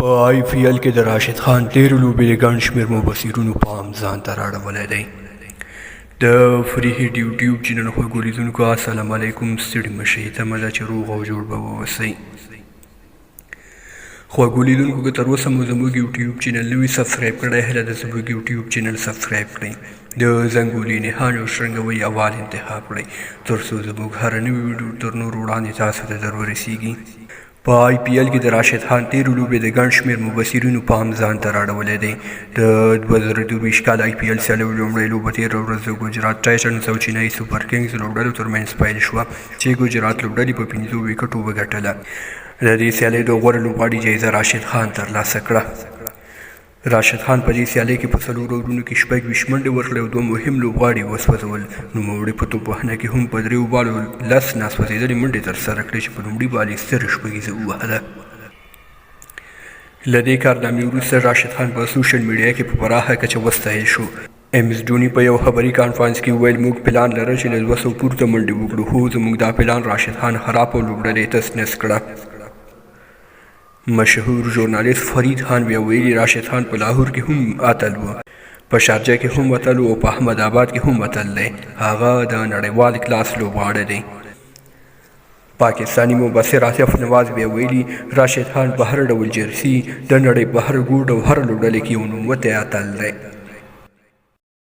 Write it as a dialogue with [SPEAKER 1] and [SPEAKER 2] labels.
[SPEAKER 1] په آی پی ایل کې د راشد خان تیرو لوبې د ګڼ شمېر مبصرینو پام ځان ته رااړولی دی. د فری هیټ یوټیوب چینل خوږو لیدونکو السلام علیکم. ستړي مشئ، تمه ده چې روغ او جوړ به واوسئ. خوږو لیدونکو که تر اوسه مو زموږ یوټیوب چینل نه وي سبسکرایب کړی، هیله ده زموږ یوټیوب چینل سبسکرایب کړئ، د زنګولي نښان او شرنګوي اول انتخاب کړئ تر څو زموږ هره نوې ویډیو تر نورو وړاندې تاسو ته در ورسیږي. په آی پی ایل کې د راشد خان تیرو لوبې د ګڼ شمېر مبصرینو پام ځان ته رااړولی دی. د 2024 کال آی پی ایل سیالیو لومړۍ لوبه تېره ورځ د ګجرات ټایټنز او چینایي سوپر کنګز لوبډلو ترمنځ پیل شوه چې ګجرات لوبډلې په 5 وکټو وګټله. د دې سیالۍ د غوره لوبغاړي جایزه راشد خان ترلاسه کړه. راشد خان په دې سیالۍ کې په 4 راوندونو کې 26 منډې ورکړې او 2 مهم لوبغاړي وسوځول. نوموړي په توپ وهنه کې هم په 3 بالو 10 ناسوځېدلې منډې ترسره کړې چې په لومړي بال یې ستره شپږیزه ووهله. له دې کارنامې وروسته راشد خان په سوشل میډیا کې په پراخه کچه وستایل شو. ایمز ډوني په یو خبري کانفرنس کې وویل، موږ پلان لرل چې له 200 پورته منډې وکړو، خو زموږ دا پلان راشد خان خراب او لوبډلې تس نس کړه. مشهور ژورنالیست فرید خان بیا ویلي، راشد خان په لاهور کې هم اتل و، په شارجه کې هم اتل و او په احمد آباد کې هم اتل دی. هغه د نړیوال کلاس لوبغاړی دی. پاکستانی مبصر آصف نواز بیا ویلي، راشد خان په هر ډول جرسي د نړۍ په هر ګوټ او هر لوبډلې کې یو نوموتی اتل دی.